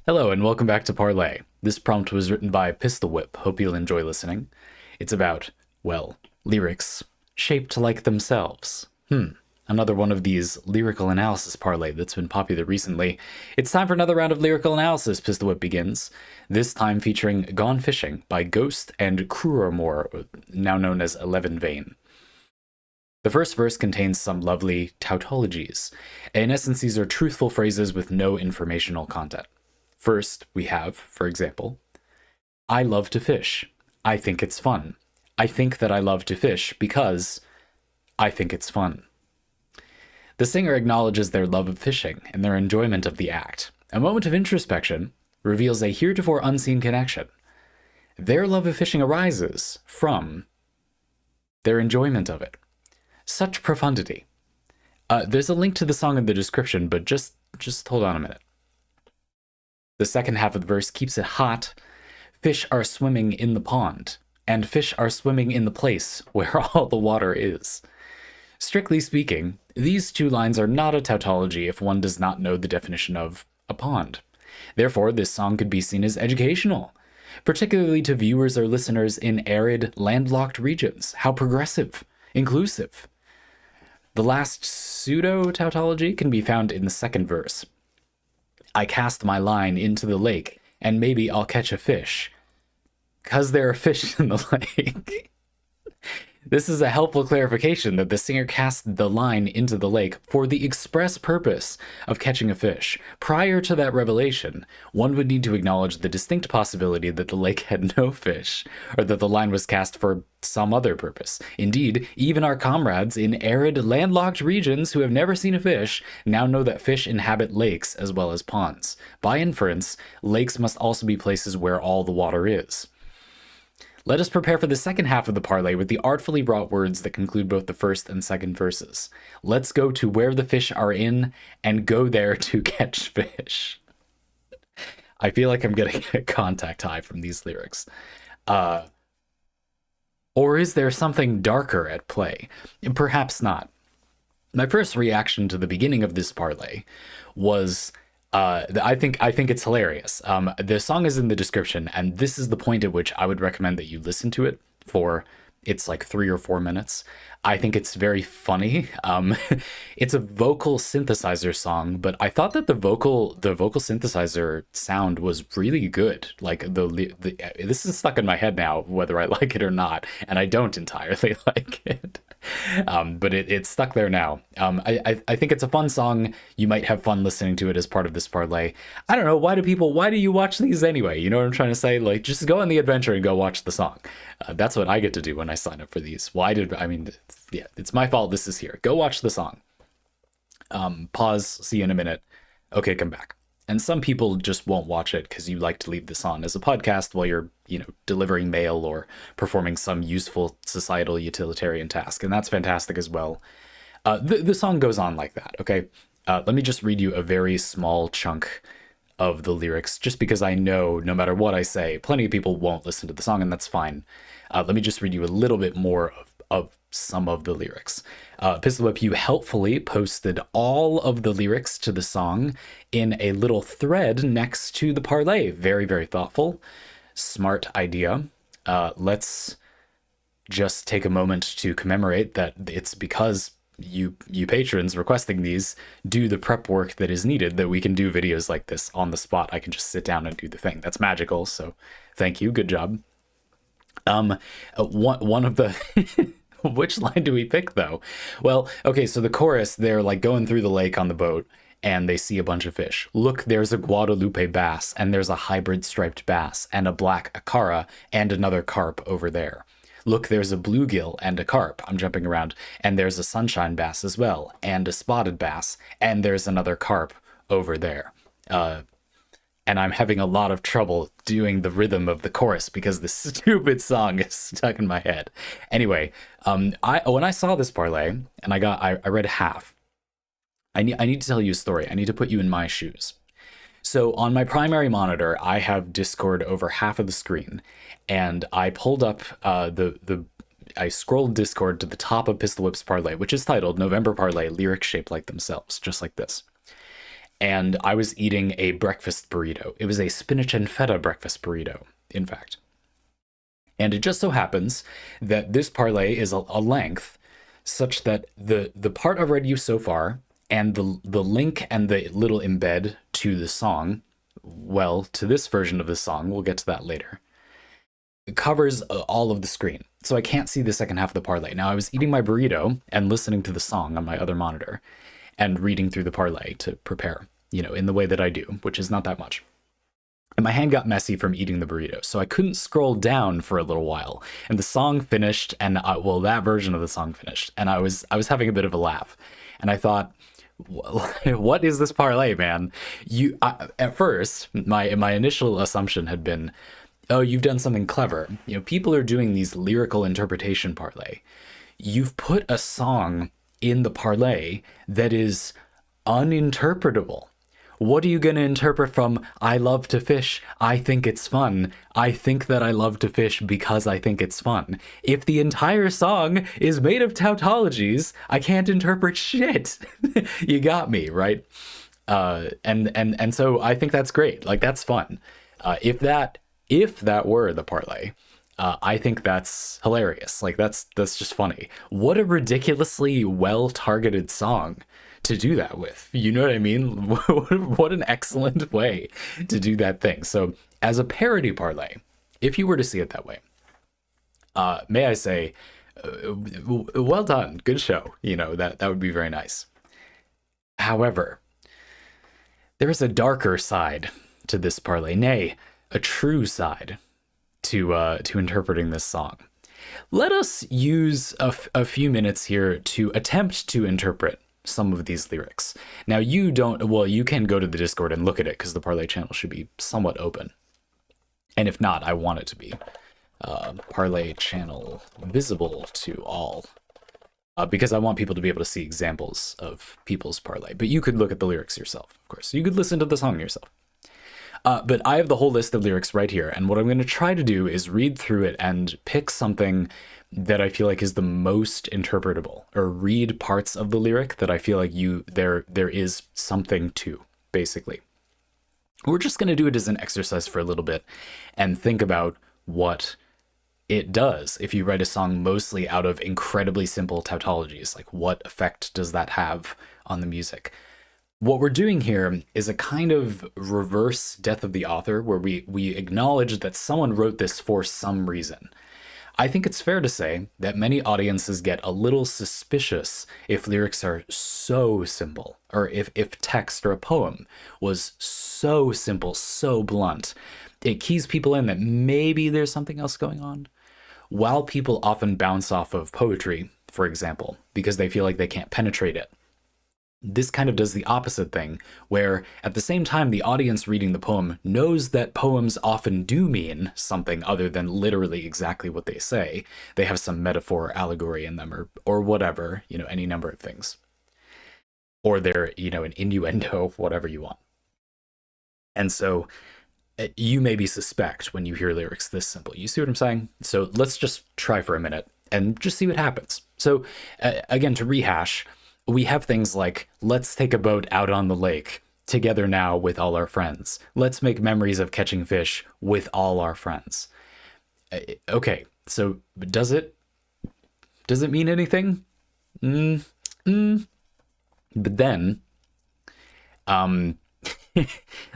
Hello and welcome back to Parley. This prompt was written by PistilWhip. Hope you'll enjoy listening. It's about, well, lyrics shaped like themselves. Another one of these lyrical analysis parlay that's been popular recently. It's time for another round of lyrical analysis, PistilWhip begins. This time featuring Gone Fishing by Ghost and Cruromore, now known as 11 Vein. The first verse contains some lovely tautologies. In essence, these are truthful phrases with no informational content. First, we have, for example, I love to fish. I think it's fun. I think that I love to fish because I think it's fun. The singer acknowledges their love of fishing and their enjoyment of the act. A moment of introspection reveals a heretofore unseen connection. Their love of fishing arises from their enjoyment of it. Such profundity. There's a link to the song in the description, but just hold on a minute. The second half of the verse keeps it hot. Fish are swimming in the pond, and fish are swimming in the place where all the water is. Strictly speaking, these two lines are not a tautology if one does not know the definition of a pond. Therefore, this song could be seen as educational, particularly to viewers or listeners in arid, landlocked regions. How progressive, inclusive. The last pseudo-tautology can be found in the second verse. I cast my line into the lake, and maybe I'll catch a fish. 'Cause there are fish in the lake. This is a helpful clarification that the singer cast the line into the lake for the express purpose of catching a fish. Prior to that revelation, one would need to acknowledge the distinct possibility that the lake had no fish, or that the line was cast for some other purpose. Indeed, even our comrades in arid, landlocked regions who have never seen a fish now know that fish inhabit lakes as well as ponds. By inference, lakes must also be places where all the water is. Let us prepare for the second half of the parlay with the artfully wrought words that conclude both the first and second verses. Let's go to where the fish are in and go there to catch fish. I feel like I'm getting a contact high from these lyrics. Or is there something darker at play? Perhaps not. My first reaction to the beginning of this parlay was I think it's hilarious. The song is in the description, and this is the point at which I would recommend that you listen to it for. It's like 3 or 4 minutes. I think it's very funny. It's a vocal synthesizer song, but I thought that the vocal synthesizer sound was really good. Like this is stuck in my head now, whether I like it or not, and I don't entirely like it. But it's stuck there now. I think it's a fun song. You might have fun listening to it as part of this parlay. I don't know, why do you watch these anyway? You know what I'm trying to say? Like, just go on the adventure and go watch the song. That's what I get to do when I sign up for these. It's my fault this is here. Go watch the song. Pause, see you in a minute. Okay, come back. And some people just won't watch it because you like to leave this on as a podcast while you're, delivering mail or performing some useful societal utilitarian task. And that's fantastic as well. The song goes on like that, okay? Let me just read you a very small chunk of the lyrics, just because I know no matter what I say, plenty of people won't listen to the song, and that's fine. Let me just read you a little bit more of some of the lyrics. PistilWhip, you helpfully posted all of the lyrics to the song in a little thread next to the parlay. Very, very thoughtful. Smart idea. Let's just take a moment to commemorate that it's because you patrons requesting these do the prep work that is needed that we can do videos like this on the spot. I can just sit down and do the thing. That's magical. So thank you. Good job. One of the which line do we pick though? Well, okay, so the chorus, they're like going through the lake on the boat and they see a bunch of fish. Look, there's a Guadalupe bass and there's a hybrid striped bass and a black acara and another carp over there. Look, there's a bluegill and a carp. I'm jumping around. And there's a sunshine bass as well and a spotted bass and there's another carp over there. And I'm having a lot of trouble doing the rhythm of the chorus because this stupid song is stuck in my head. Anyway, when I saw this parlay and I read half, I need to tell you a story. I need to put you in my shoes. So on my primary monitor, I have Discord over half of the screen, and I pulled up I scrolled Discord to the top of PistilWhip's parlay, which is titled November Parlay Lyrics Shaped Like Themselves, just like this. and I was eating a breakfast burrito. It was a spinach and feta breakfast burrito, in fact. And it just so happens that this parlay is a length such that the part I've read you so far and the link and the little embed to the song, well, to this version of the song, we'll get to that later, it covers all of the screen. So I can't see the second half of the parlay. Now, I was eating my burrito and listening to the song on my other monitor and reading through the parlay to prepare, in the way that I do, which is not that much. And my hand got messy from eating the burrito, so I couldn't scroll down for a little while. And the song finished, and that version of the song finished, and I was having a bit of a laugh. And I thought, what is this parlay, man? At first, my initial assumption had been, oh, you've done something clever. People are doing these lyrical interpretation parlay. You've put a song in the parlay that is uninterpretable. What are you going to interpret from I love to fish, I think it's fun, I think that I love to fish because I think it's fun? If the entire song is made of tautologies, I can't interpret shit. You got me, right? And so I think that's great. Like, that's fun. If that were the parlay, I think that's hilarious. Like, that's just funny. What a ridiculously well-targeted song to do that with. You know what I mean? What an excellent way to do that thing. So as a parody parlay, if you were to see it that way, may I say, well done, good show. That would be very nice. However, there is a darker side to this parlay, nay, a true side to interpreting this song. Let us use a few minutes here to attempt to interpret some of these lyrics. Now, you can go to the Discord and look at it because the parlay channel should be somewhat open. And if not, I want it to be. Parlay channel visible to all. Because I want people to be able to see examples of people's parlay. But you could look at the lyrics yourself, of course. You could listen to the song yourself. But I have the whole list of lyrics right here, and what I'm going to try to do is read through it and pick something that I feel like is the most interpretable, or read parts of the lyric that I feel like there is something to, basically. We're just going to do it as an exercise for a little bit and think about what it does if you write a song mostly out of incredibly simple tautologies. Like, what effect does that have on the music? What we're doing here is a kind of reverse death of the author, where we acknowledge that someone wrote this for some reason. I think it's fair to say that many audiences get a little suspicious if lyrics are so simple, or if text or a poem was so simple, so blunt. It keys people in that maybe there's something else going on. While people often bounce off of poetry, for example, because they feel like they can't penetrate it, this kind of does the opposite thing, where at the same time the audience reading the poem knows that poems often do mean something other than literally exactly what they say. They have some metaphor or allegory in them, or whatever, any number of things. Or they're, an innuendo, whatever you want. And so you maybe suspect when you hear lyrics this simple. You see what I'm saying? So let's just try for a minute and just see what happens. So again, to rehash, we have things like, let's take a boat out on the lake together now with all our friends. Let's make memories of catching fish with all our friends. Okay, so does it mean anything? But then,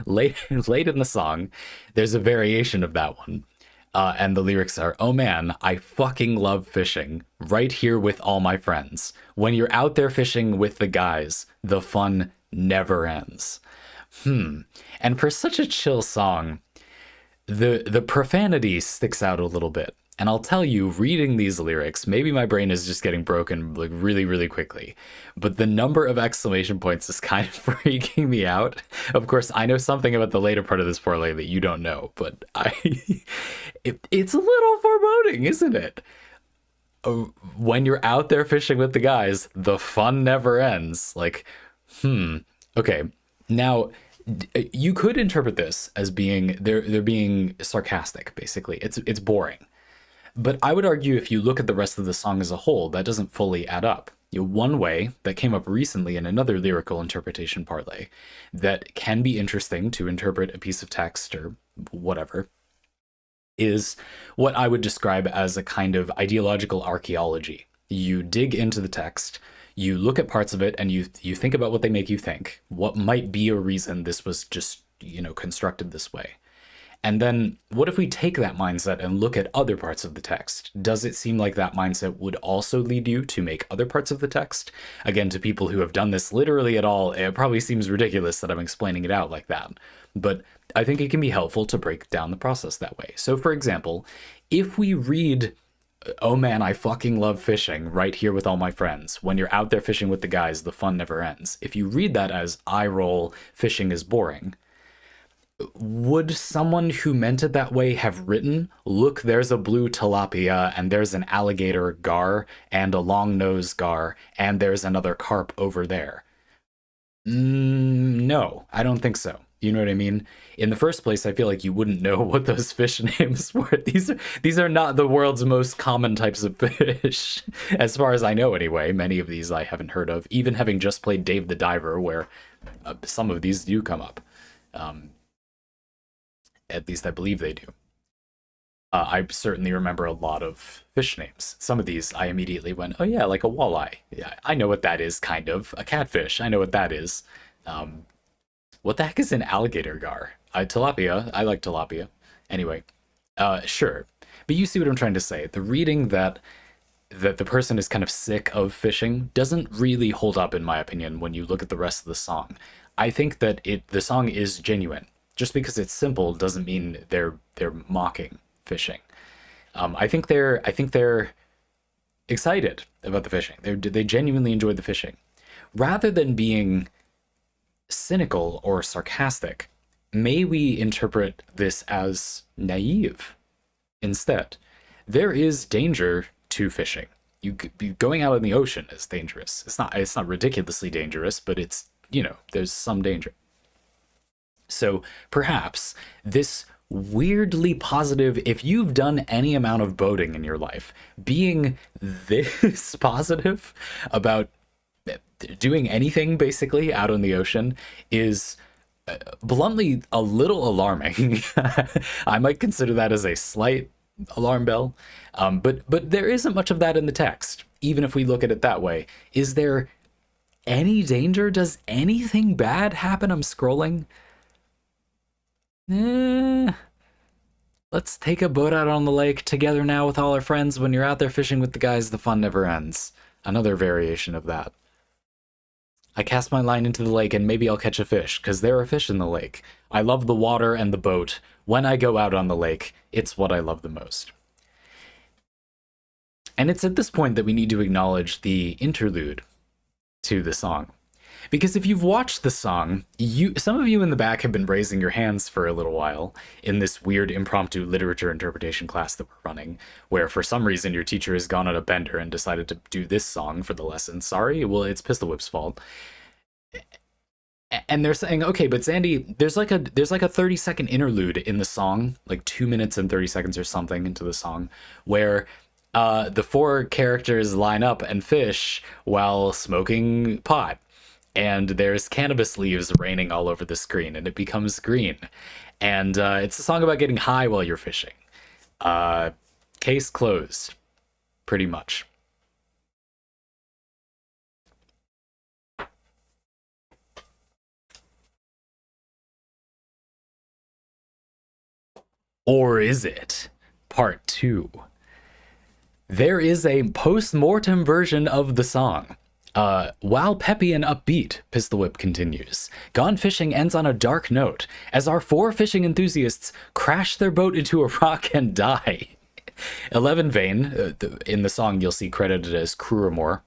late in the song, there's a variation of that one. And the lyrics are, oh man, I fucking love fishing, right here with all my friends. When you're out there fishing with the guys, the fun never ends. And for such a chill song, the profanity sticks out a little bit. And I'll tell you, reading these lyrics, maybe my brain is just getting broken like really, really quickly. But the number of exclamation points is kind of freaking me out. Of course, I know something about the later part of this parlay that you don't know, but it's a little foreboding, isn't it? When you're out there fishing with the guys, the fun never ends. Like, okay. Now, you could interpret this as being they're being sarcastic. Basically, it's boring. But I would argue if you look at the rest of the song as a whole, that doesn't fully add up. One way that came up recently in another lyrical interpretation parlay that can be interesting to interpret a piece of text or whatever is what I would describe as a kind of ideological archaeology. You dig into the text, you look at parts of it, and you think about what they make you think. What might be a reason this was just, constructed this way? And then what if we take that mindset and look at other parts of the text? Does it seem like that mindset would also lead you to make other parts of the text? Again, to people who have done this literally at all, it probably seems ridiculous that I'm explaining it out like that. But I think it can be helpful to break down the process that way. So for example, if we read, "Oh man, I fucking love fishing right here with all my friends. When you're out there fishing with the guys, the fun never ends." If you read that as "I roll, fishing is boring," would someone who meant it that way have written, "Look, there's a blue tilapia, and there's an alligator gar, and a long-nosed gar, and there's another carp over there"? No, I don't think so. You know what I mean? In the first place, I feel like you wouldn't know what those fish names were. These are not the world's most common types of fish, as far as I know anyway. Many of these I haven't heard of, even having just played Dave the Diver, where some of these do come up. At least I believe they do. I certainly remember a lot of fish names. Some of these I immediately went, "Oh yeah, like a walleye. Yeah, I know what that is, kind of. A catfish, I know what that is." What the heck is an alligator gar? Tilapia. I like tilapia. Anyway, sure. But you see what I'm trying to say. The reading that the person is kind of sick of fishing doesn't really hold up, in my opinion, when you look at the rest of the song. I think that the song is genuine. Just because it's simple doesn't mean they're mocking fishing. I think they're excited about the fishing. They genuinely enjoyed the fishing, rather than being cynical or sarcastic. May we interpret this as naive instead? There is danger to fishing. Going out in the ocean is dangerous. It's not ridiculously dangerous, but it's, there's some danger. So perhaps this weirdly positive, if you've done any amount of boating in your life, being this positive about doing anything basically out in the ocean is bluntly a little alarming. I might consider that as a slight alarm bell, but there isn't much of that in the text, even if we look at it that way. Is there any danger? Does anything bad happen? I'm scrolling. Let's take a boat out on the lake together now with all our friends. When you're out there fishing with the guys, the fun never ends. Another variation of that. I cast my line into the lake and maybe I'll catch a fish, because there are fish in the lake. I love the water and the boat. When I go out on the lake, it's what I love the most. And it's at this point that we need to acknowledge the interlude to the song. Because if you've watched the song, some of you in the back have been raising your hands for a little while in this weird impromptu literature interpretation class that we're running, where for some reason your teacher has gone on a bender and decided to do this song for the lesson. Sorry, well, it's PistilWhip's fault. And they're saying, okay, but Sandy, there's like a 30-second interlude in the song, like 2 minutes and 30 seconds or something into the song, where the four characters line up and fish while smoking pot. And there's cannabis leaves raining all over the screen, and it becomes green. And it's a song about getting high while you're fishing. Case closed, pretty much. Or is it? Part 2. There is a post-mortem version of the song. While peppy and upbeat, PistilWhip continues, Gone Fishing ends on a dark note, as our 4 fishing enthusiasts crash their boat into a rock and die. 11 Vane, in the song you'll see credited as Crewmore,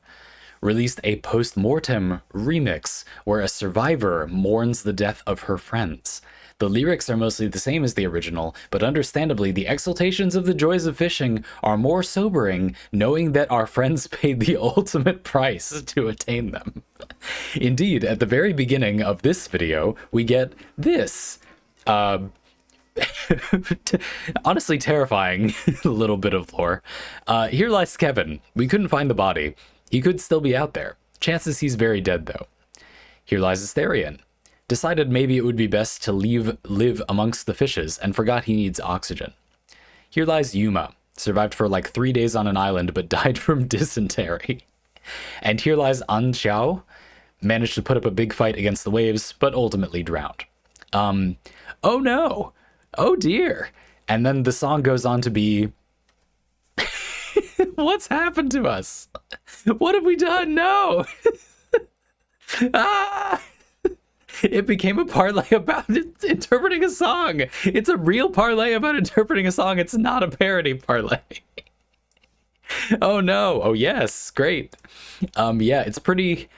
released a post-mortem remix where a survivor mourns the death of her friends. The lyrics are mostly the same as the original, but understandably, the exultations of the joys of fishing are more sobering, knowing that our friends paid the ultimate price to attain them. Indeed, at the very beginning of this video, we get this. Honestly terrifying little bit of lore. Here lies Kevin. We couldn't find the body. He could still be out there. Chances he's very dead, though. Here lies Asterion. Decided maybe it would be best to live amongst the fishes and forgot he needs oxygen. Here lies Yuma. Survived for like 3 days on an island, but died from dysentery. And here lies An Xiao. Managed to put up a big fight against the waves, but ultimately drowned. Oh no! Oh dear! And then the song goes on to be... What's happened to us? What have we done? No! Ah! It became a parlay about interpreting a song. It's a real parlay about interpreting a song. It's not a parody parlay. Oh no. Oh yes. Great. Yeah, it's pretty...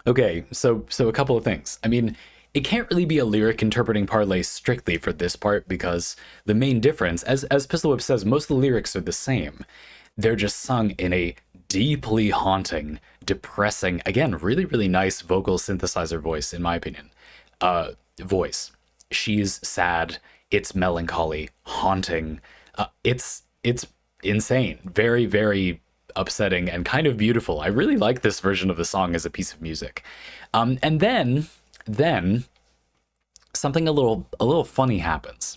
Okay, so a couple of things. I mean, it can't really be a lyric interpreting parlay strictly for this part because the main difference, as PistilWhip says, most of the lyrics are the same. They're just sung in a deeply haunting, depressing, again, really, really nice vocal synthesizer voice, in my opinion. Voice. She's sad. It's melancholy, haunting. It's insane. Very, very upsetting and kind of beautiful. I really like this version of the song as a piece of music. And then something a little funny happens.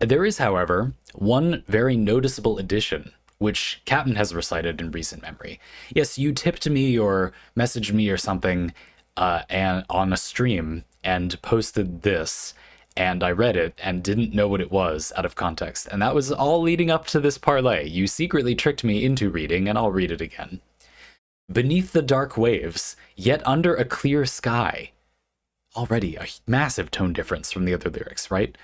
There is, however, one very noticeable addition, which Captain has recited in recent memory. Yes, you tipped me or messaged me or something and on a stream and posted this, and I read it and didn't know what it was out of context. And that was all leading up to this parlay. You secretly tricked me into reading, and I'll read it again. Beneath the dark waves, yet under a clear sky. Already a massive tone difference from the other lyrics, right?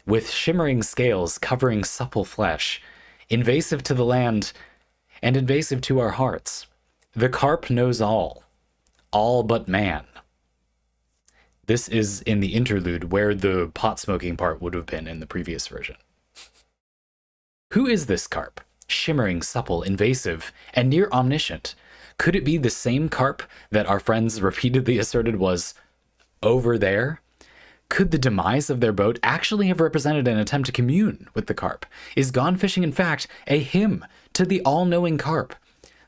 With shimmering scales covering supple flesh, invasive to the land and invasive to our hearts. The carp knows all but man. This is in the interlude where the pot smoking part would have been in the previous version. Who is this carp? Shimmering, supple, invasive, and near omniscient. Could it be the same carp that our friends repeatedly asserted was over there? Could the demise of their boat actually have represented an attempt to commune with the carp? Is gone fishing, in fact, a hymn to the all-knowing carp?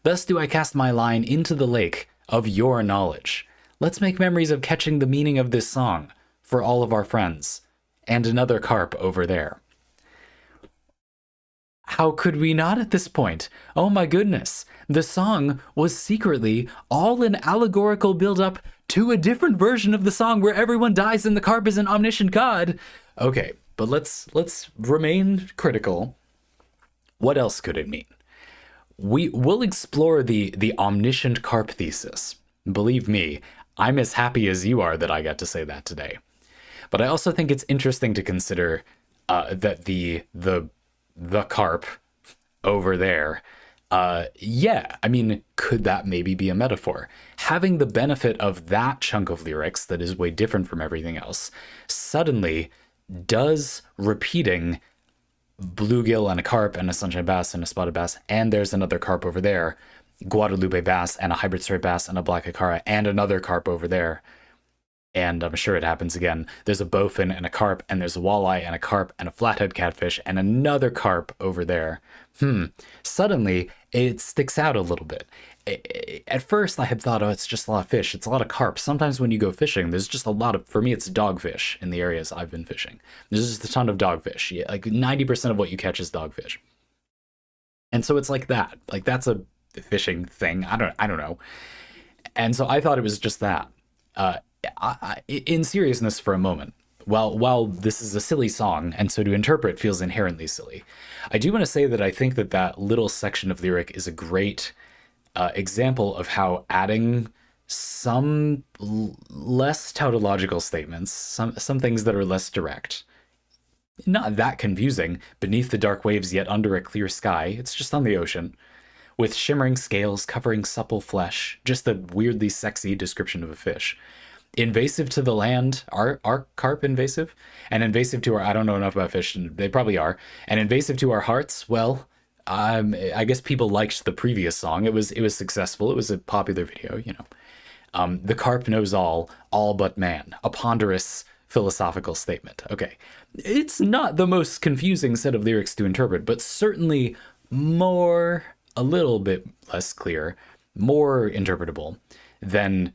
Thus do I cast my line into the lake of your knowledge. Let's make memories of catching the meaning of this song for all of our friends, and another carp over there. How could we not at this point? Oh my goodness. The song was secretly all an allegorical build-up to a different version of the song where everyone dies and the carp is an omniscient god. Okay, but let's remain critical. What else could it mean? We'll explore the omniscient carp thesis. Believe me, I'm as happy as you are that I got to say that today. But I also think it's interesting to consider that the carp over there, yeah, I mean, could that maybe be a metaphor? Having the benefit of that chunk of lyrics that is way different from everything else, suddenly does repeating bluegill and a carp and a sunshine bass and a spotted bass, and there's another carp over there, Guadalupe bass and a hybrid striped bass and a black acara and another carp over there. And I'm sure it happens again. There's a bowfin and a carp, and there's a walleye and a carp and a flathead catfish and another carp over there. Suddenly, it sticks out a little bit. At first, I had thought, oh, it's just a lot of fish. It's a lot of carp. Sometimes when you go fishing, there's just a lot of, for me, it's dogfish in the areas I've been fishing. There's just a ton of dogfish. Yeah, like 90% of what you catch is dogfish. And so it's like that. Like, that's a fishing thing. I don't know. And so I thought it was just that. In seriousness for a moment, while this is a silly song, and so to interpret feels inherently silly, I do want to say that I think that little section of lyric is a great example of how adding some less tautological statements, some things that are less direct, not that confusing, beneath the dark waves yet under a clear sky, it's just on the ocean, with shimmering scales covering supple flesh, just a weirdly sexy description of a fish. Invasive to the land, are carp invasive? And invasive to our, I don't know enough about fish, and they probably are. And invasive to our hearts, well, I guess people liked the previous song. It was successful. It was a popular video, you know. The carp knows all but man. A ponderous philosophical statement. Okay. It's not the most confusing set of lyrics to interpret, but certainly more a little bit less clear, more interpretable than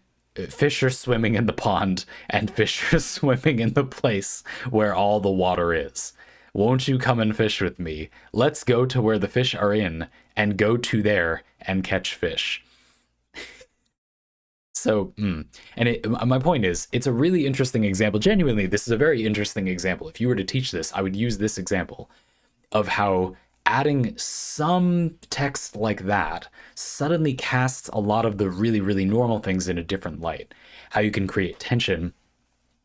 fish are swimming in the pond and fish are swimming in the place where all the water is. Won't you come and fish with me? Let's go to where the fish are in and go to there and catch fish. So, my point is, it's a really interesting example. Genuinely, this is a very interesting example. If you were to teach this, I would use this example of how adding some text like that suddenly casts a lot of the really, really normal things in a different light. How you can create tension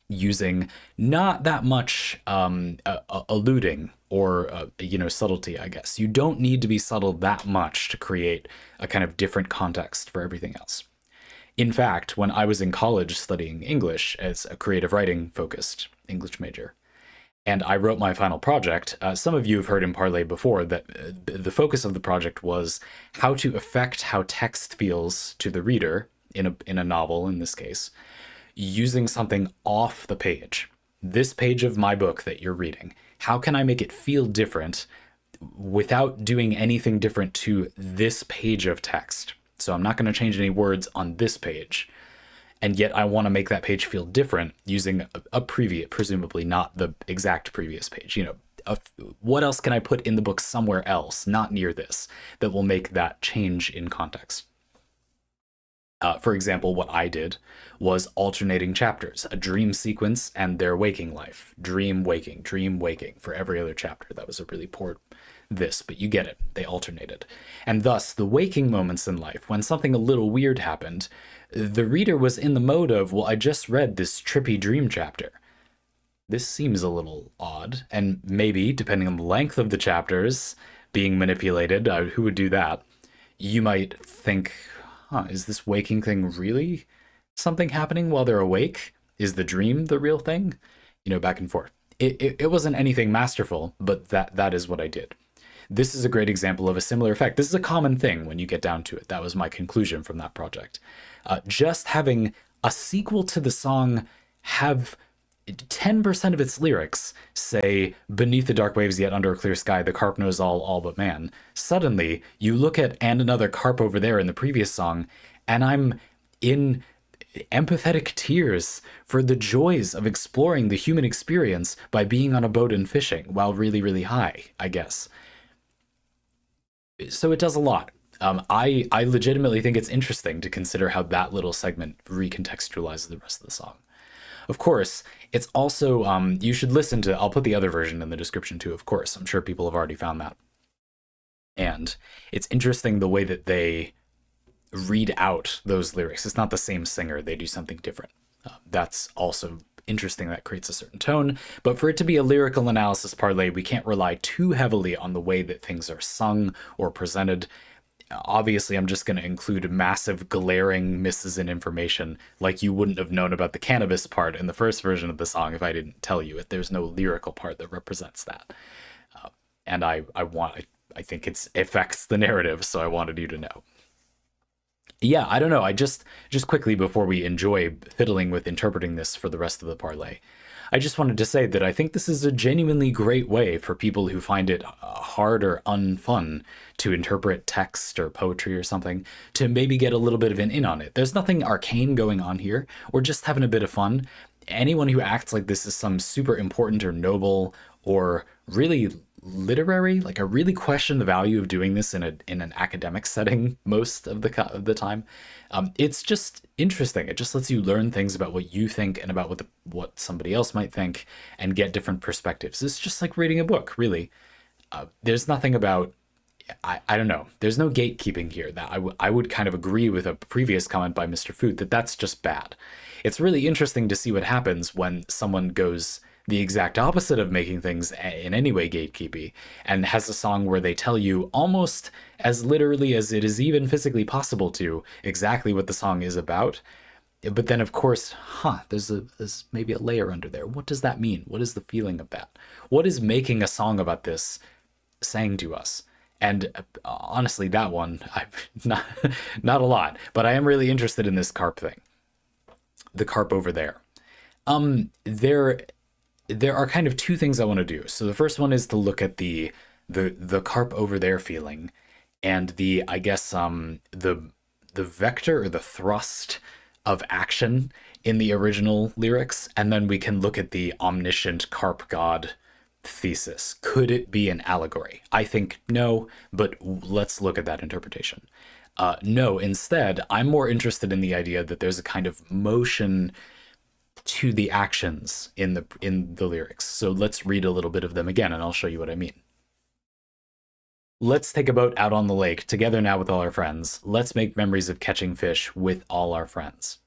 using not that much alluding or subtlety, I guess. You don't need to be subtle that much to create a kind of different context for everything else. In fact, when I was in college studying English as a creative writing focused English major, and I wrote my final project, some of you have heard in Parley before that the focus of the project was how to affect how text feels to the reader in a novel, in this case, using something off the page. This page of my book that you're reading, how can I make it feel different without doing anything different to this page of text? So I'm not going to change any words on this page. And yet I want to make that page feel different using a previous, presumably not the exact previous page. What else can I put in the book somewhere else, not near this, that will make that change in context? For example, what I did was alternating chapters, a dream sequence and their waking life. Dream, waking for every other chapter. That was a really poor this, but you get it. They alternated. And thus, the waking moments in life, when something a little weird happened, the reader was in the mode of, well, I just read this trippy dream chapter. This seems a little odd, and maybe, depending on the length of the chapters being manipulated, who would do that? You might think, is this waking thing really something happening while they're awake? Is the dream the real thing? Back and forth. It wasn't anything masterful, but that is what I did. This is a great example of a similar effect. This is a common thing when you get down to it. That was my conclusion from that project. Just having a sequel to the song have 10% of its lyrics say, beneath the dark waves yet under a clear sky, the carp knows all but man. Suddenly, you look at and another carp over there in the previous song, and I'm in empathetic tears for the joys of exploring the human experience by being on a boat and fishing while really, really high, I guess. So it does a lot. I legitimately think it's interesting to consider how that little segment recontextualizes the rest of the song. Of course, it's also, you should listen to, I'll put the other version in the description too, of course. I'm sure people have already found that. And it's interesting the way that they read out those lyrics. It's not the same singer, they do something different. That's also interesting, that creates a certain tone. But for it to be a lyrical analysis parlay, we can't rely too heavily on the way that things are sung or presented. Obviously, I'm just going to include massive glaring misses in information, like you wouldn't have known about the cannabis part in the first version of the song if I didn't tell you it. There's no lyrical part that represents that. And I think it affects the narrative, so I wanted you to know. Yeah, I don't know. I just quickly before we enjoy fiddling with interpreting this for the rest of the parlay, I just wanted to say that I think this is a genuinely great way for people who find it hard or unfun to interpret text or poetry or something to maybe get a little bit of an in on it. There's nothing arcane going on here. We're just having a bit of fun. Anyone who acts like this is some super important or noble or really literary, like I really question the value of doing this in an academic setting most of the time. It's just interesting. It just lets you learn things about what you think and about what somebody else might think and get different perspectives. It's just like reading a book, really. There's nothing about, I don't know, there's no gatekeeping here. That I would kind of agree with a previous comment by Mr. Foot that's just bad. It's really interesting to see what happens when someone goes the exact opposite of making things in any way gatekeepy and has a song where they tell you almost as literally as it is even physically possible to exactly what the song is about. But then, of course, there's maybe a layer under there. What does that mean? What is the feeling of that? What is making a song about this saying to us? And honestly, that one, not a lot, but I am really interested in this carp thing. The carp over there. There are kind of two things I want to do. So the first one is to look at the carp over there feeling and the, I guess, the vector or the thrust of action in the original lyrics, and then we can look at the omniscient carp god thesis. Could it be an allegory? I think no, but let's look at that interpretation. No, instead, I'm more interested in the idea that there's a kind of motion to the actions in the lyrics. So let's read a little bit of them again, and I'll show you what I mean. Let's take a boat out on the lake, together now with all our friends. Let's make memories of catching fish with all our friends.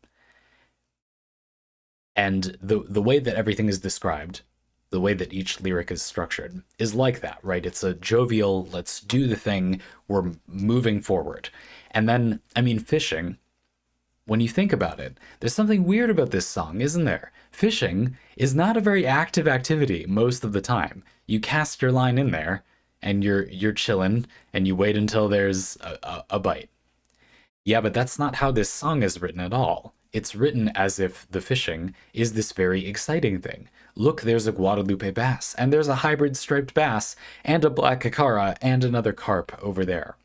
And the way that everything is described, the way that each lyric is structured, is like that, right? It's a jovial, let's do the thing, we're moving forward. And then, I mean, fishing, when you think about it, there's something weird about this song, isn't there? Fishing is not a very active activity most of the time. You cast your line in there, and you're chilling, and you wait until there's a bite. Yeah, but that's not how this song is written at all. It's written as if the fishing is this very exciting thing. Look, there's a Guadalupe bass, and there's a hybrid striped bass, and a black cacara, and another carp over there.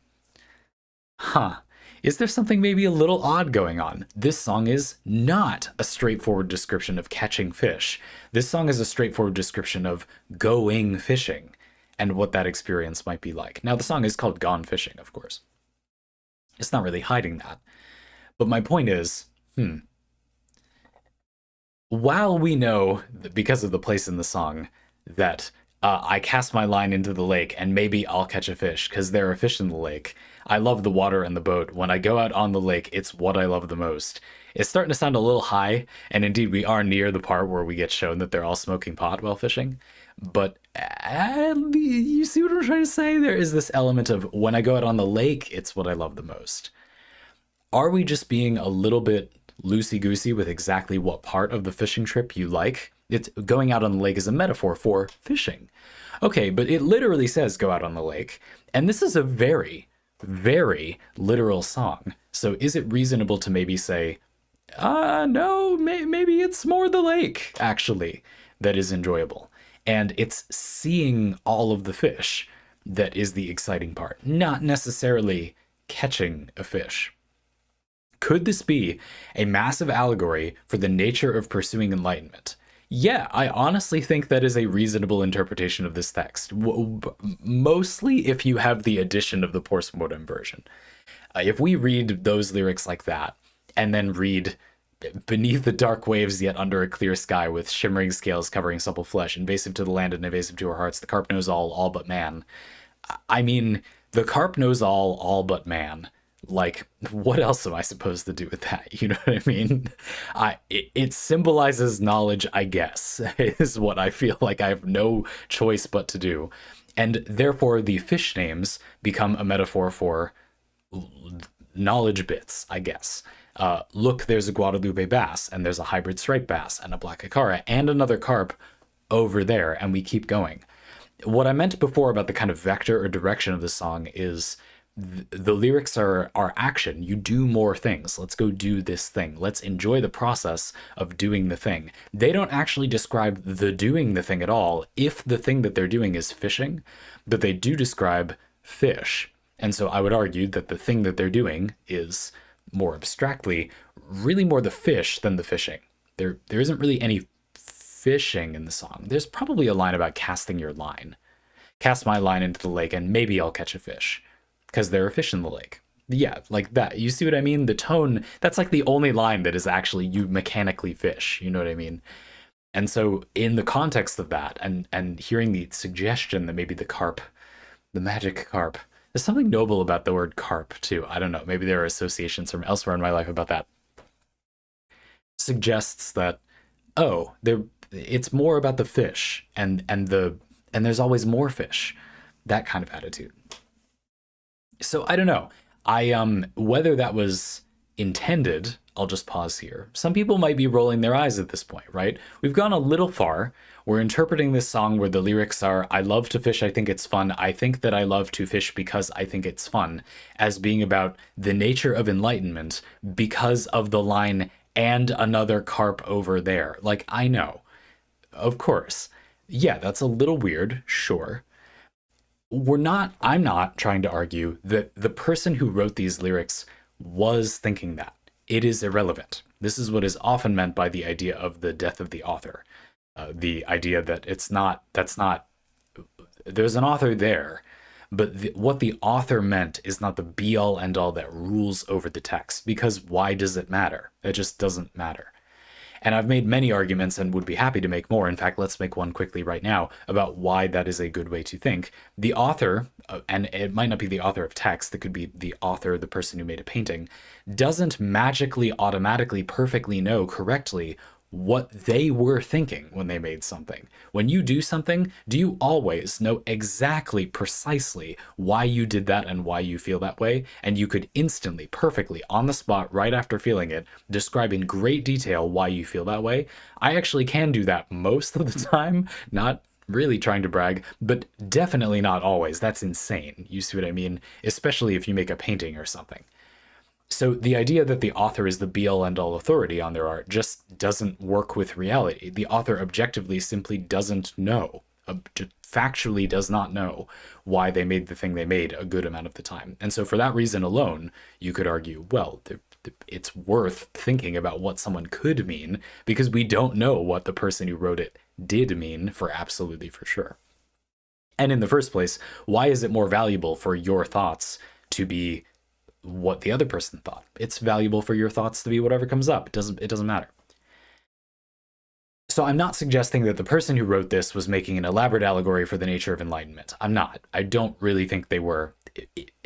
Huh. Is there something maybe a little odd going on? This song is not a straightforward description of catching fish. This song is a straightforward description of going fishing and what that experience might be like. Now, the song is called Gone Fishing, of course. It's not really hiding that. But my point is, while we know, because of the place in the song, that I cast my line into the lake and maybe I'll catch a fish because there are fish in the lake. I love the water and the boat. When I go out on the lake, it's what I love the most. It's starting to sound a little high, and indeed we are near the part where we get shown that they're all smoking pot while fishing. But you see what I'm trying to say? There is this element of when I go out on the lake, it's what I love the most. Are we just being a little bit loosey-goosey with exactly what part of the fishing trip you like? It's going out on the lake is a metaphor for fishing. Okay, but it literally says go out on the lake, and this is a very, very literal song. So is it reasonable to maybe say, no, maybe it's more the lake, actually, that is enjoyable. And it's seeing all of the fish that is the exciting part, not necessarily catching a fish. Could this be a massive allegory for the nature of pursuing enlightenment? Yeah, I honestly think that is a reasonable interpretation of this text, mostly if you have the addition of the post-mortem version. If we read those lyrics like that, and then read beneath the dark waves yet under a clear sky with shimmering scales covering supple flesh, invasive to the land and invasive to our hearts, the carp knows all but man. I mean, the carp knows all but man. Like, what else am I supposed to do with that? You know what I mean? It symbolizes knowledge, I guess, is what I feel like I have no choice but to do. And therefore, the fish names become a metaphor for knowledge bits, I guess. Look, there's a Guadalupe bass, and there's a hybrid striped bass, and a black cacara, and another carp over there, and we keep going. What I meant before about the kind of vector or direction of the song is the lyrics are action. You do more things. Let's go do this thing. Let's enjoy the process of doing the thing. They don't actually describe the doing the thing at all if the thing that they're doing is fishing, but they do describe fish. And so I would argue that the thing that they're doing is, more abstractly, really more the fish than the fishing. There isn't really any fishing in the song. There's probably a line about casting your line. Cast my line into the lake and maybe I'll catch a fish. Because there are fish in the lake. Yeah, like that. You see what I mean? The tone, that's like the only line that is actually you mechanically fish. You know what I mean? And so in the context of that, and hearing the suggestion that maybe the carp, the magic carp, there's something noble about the word carp too. I don't know. Maybe there are associations from elsewhere in my life about that. Suggests that, it's more about the fish and there's always more fish. That kind of attitude. So I don't know. Whether that was intended, I'll just pause here. Some people might be rolling their eyes at this point, right? We've gone a little far. We're interpreting this song where the lyrics are, I love to fish, I think it's fun. I think that I love to fish because I think it's fun, as being about the nature of enlightenment because of the line, and another carp over there. Like, I know. Of course. Yeah, that's a little weird, sure. I'm not trying to argue that the person who wrote these lyrics was thinking that. It is irrelevant. This is what is often meant by the idea of the death of the author. The idea that there's an author there, but what the author meant is not the be all end all that rules over the text, because why does it matter? It just doesn't matter. And I've made many arguments and would be happy to make more. In fact, let's make one quickly right now about why that is a good way to think. The author, and it might not be the author of text, it could be the author, the person who made a painting, doesn't magically, automatically, perfectly know correctly what they were thinking when they made something. When you do something, do you always know exactly, precisely why you did that and why you feel that way? And you could instantly, perfectly, on the spot, right after feeling it, describe in great detail why you feel that way? I actually can do that most of the time, not really trying to brag, but definitely not always. That's insane. You see what I mean? Especially if you make a painting or something. So the idea that the author is the be-all end-all authority on their art just doesn't work with reality. The author objectively simply doesn't know, factually does not know why they made the thing they made a good amount of the time. And so for that reason alone, you could argue, well, it's worth thinking about what someone could mean, because we don't know what the person who wrote it did mean for sure. And in the first place, why is it more valuable for your thoughts to be what the other person thought? It's valuable for your thoughts to be whatever comes up. It doesn't matter. So I'm not suggesting that the person who wrote this was making an elaborate allegory for the nature of enlightenment. I'm not. I don't really think they were.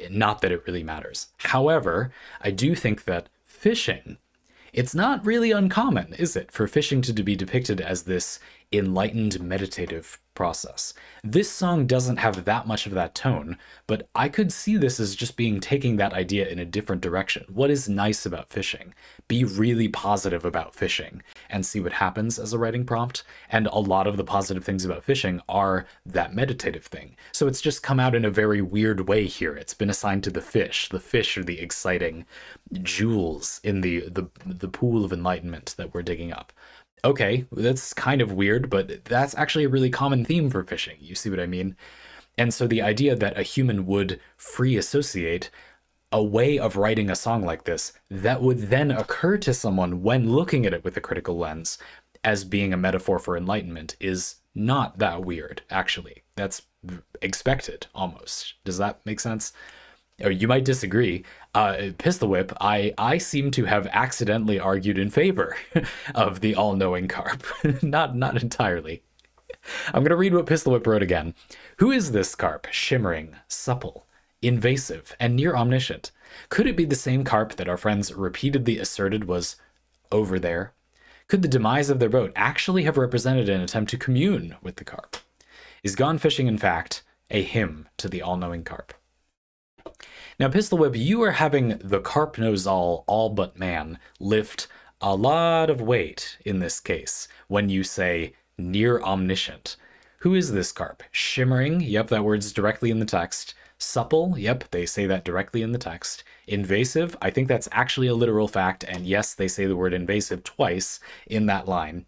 Not that it really matters. However, I do think that fishing, it's not really uncommon, is it, for fishing to be depicted as this enlightened meditative process. This song doesn't have that much of that tone, but I could see this as just being taking that idea in a different direction. What is nice about fishing? Be really positive about fishing and see what happens as a writing prompt. And a lot of the positive things about fishing are that meditative thing. So it's just come out in a very weird way here. It's been assigned to the fish. The fish are the exciting jewels in the pool of enlightenment that we're digging up. Okay, that's kind of weird, but that's actually a really common theme for fishing. You see what I mean? And so the idea that a human would free associate a way of writing a song like this that would then occur to someone when looking at it with a critical lens as being a metaphor for enlightenment is not that weird, actually. That's expected, almost. Does that make sense? Or you might disagree. PistilWhip, I seem to have accidentally argued in favor of the all-knowing carp. not entirely. I'm going to read what PistilWhip wrote again. Who is this carp? Shimmering, supple, invasive, and near omniscient. Could it be the same carp that our friends repeatedly asserted was over there? Could the demise of their boat actually have represented an attempt to commune with the carp? Is Gone Fishing, in fact, a hymn to the all-knowing carp? Now, PistilWhip, you are having the carp knows all but man, lift a lot of weight in this case when you say near omniscient. Who is this carp? Shimmering, yep, that word's directly in the text. Supple, yep, they say that directly in the text. Invasive, I think that's actually a literal fact, and yes, they say the word invasive twice in that line.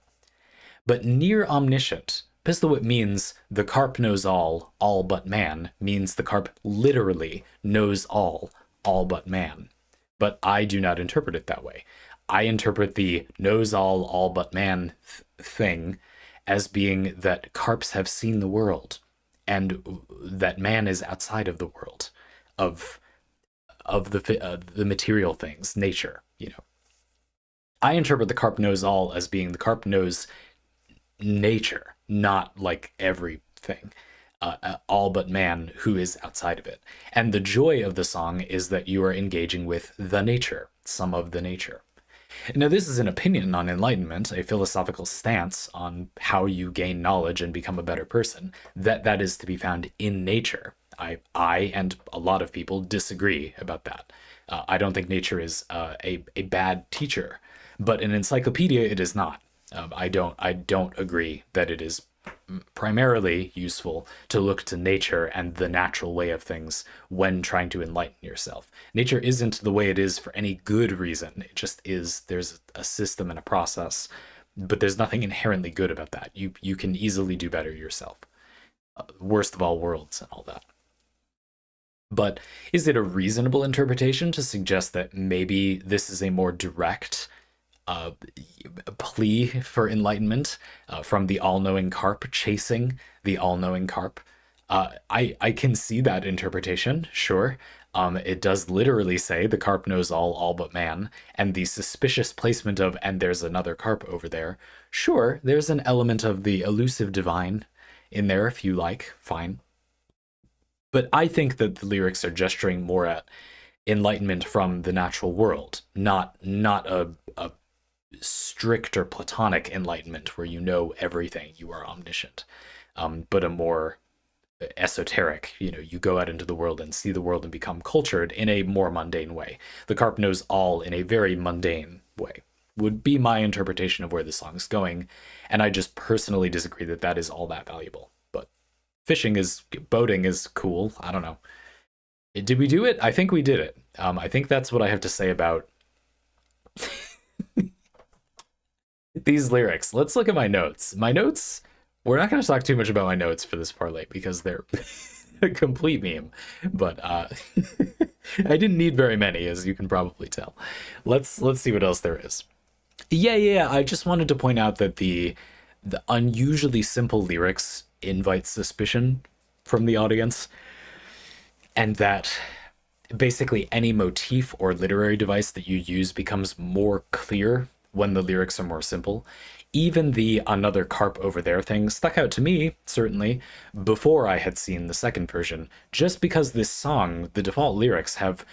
But near omniscient, PistilWhip means the carp knows all but man, means the carp literally knows all but man. But I do not interpret it that way. I interpret the knows all but man thing as being that carps have seen the world and that man is outside of the world of the material things, nature, you know. I interpret the carp knows all as being the carp knows nature, not like everything, all but man who is outside of it. And the joy of the song is that you are engaging with the nature, some of the nature. Now, this is an opinion on enlightenment, a philosophical stance on how you gain knowledge and become a better person, that is to be found in nature. I and a lot of people disagree about that. I don't think nature is a bad teacher, but an encyclopedia it is not. I don't agree that it is primarily useful to look to nature and the natural way of things when trying to enlighten yourself. Nature isn't the way it is for any good reason. It just is. There's a system and a process, but there's nothing inherently good about that. You can easily do better yourself. Worst of all worlds and all that. But is it a reasonable interpretation to suggest that maybe this is a more direct uh, plea for enlightenment from the all-knowing carp chasing the all-knowing carp? I can see that interpretation, sure. It does literally say the carp knows all but man, and the suspicious placement of "and there's another carp over there." Sure, there's an element of the elusive divine in there if you like, fine. But I think that the lyrics are gesturing more at enlightenment from the natural world, not a strict or platonic enlightenment where you know everything, you are omniscient, but a more esoteric, you go out into the world and see the world and become cultured in a more mundane way. The carp knows all in a very mundane way, would be my interpretation of where the song's going. And I just personally disagree that that is all that valuable. But boating is cool. I don't know. Did we do it? I think we did it. I think that's what I have to say about these lyrics. Let's look at my notes. We're not going to talk too much about my notes for this parlay because they're a complete meme. But I didn't need very many, as you can probably tell. Let's see what else there is. Yeah. I just wanted to point out that the unusually simple lyrics invite suspicion from the audience, and that basically any motif or literary device that you use becomes more clear when the lyrics are more simple. Even the "another carp over there" thing stuck out to me, certainly, before I had seen the second version, just because this song, the default lyrics, have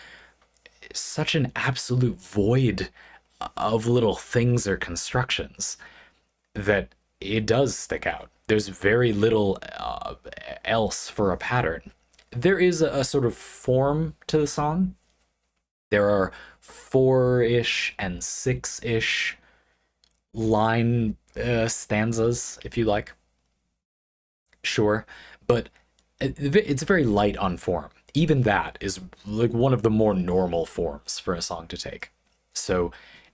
such an absolute void of little things or constructions that it does stick out. There's very little else for a pattern. There is a sort of form to the song. There are 4-ish and 6-ish line stanzas, if you like. Sure, but it's very light on form. Even that is like one of the more normal forms for a song to take. So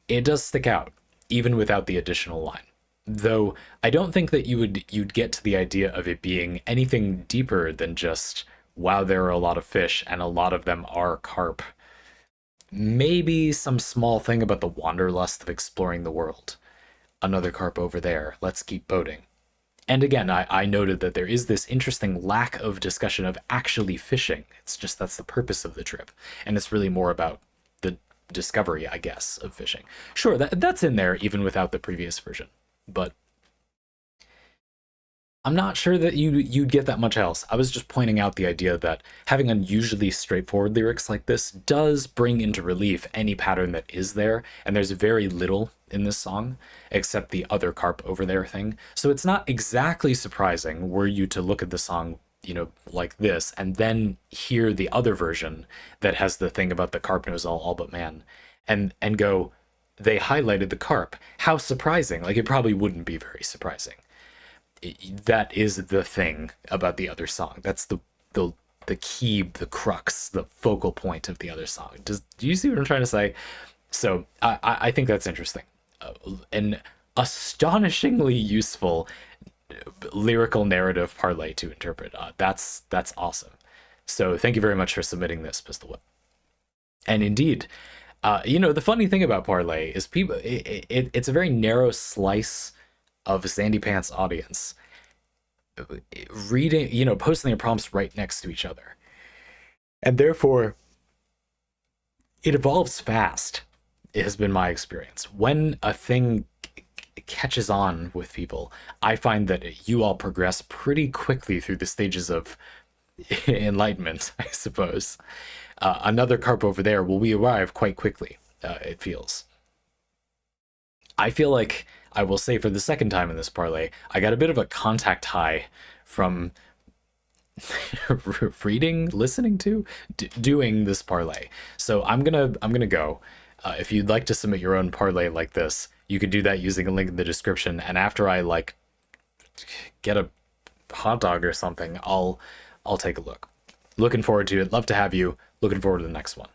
it does stick out, even without the additional line. Though I don't think that you'd get to the idea of it being anything deeper than just, wow, there are a lot of fish and a lot of them are carp. Maybe some small thing about the wanderlust of exploring the world. Another carp over there, let's keep boating. And again, I noted that there is this interesting lack of discussion of actually fishing. It's just that's the purpose of the trip. And it's really more about the discovery, I guess, of fishing. Sure, that's in there even without the previous version. But I'm not sure that you'd get that much else. I was just pointing out the idea that having unusually straightforward lyrics like this does bring into relief any pattern that is there, and there's very little in this song except the "other carp over there" thing. So it's not exactly surprising were you to look at the song, like this, and then hear the other version that has the thing about the carp knows all but man, and go, they highlighted the carp. How surprising. Like, it probably wouldn't be very surprising. That is the thing about the other song. That's the key, the crux, the focal point of the other song. Do you see what I'm trying to say? So I think that's interesting. An astonishingly useful lyrical narrative parlay to interpret. That's awesome. So thank you very much for submitting this, PistilWhip. And indeed, the funny thing about parlay is people. It's a very narrow slice of Sandy Pants audience reading, posting their prompts right next to each other. And therefore, it evolves fast. It has been my experience. When a thing catches on with people, I find that you all progress pretty quickly through the stages of enlightenment, I suppose. Another carp over there, will we arrive quite quickly, it feels. I feel like, I will say for the second time in this parlay, I got a bit of a contact high from listening to, doing this parlay. So I'm gonna go. If you'd like to submit your own parlay like this, you could do that using a link in the description. And after I get a hot dog or something, I'll take a look. Looking forward to it. Love to have you. Looking forward to the next one.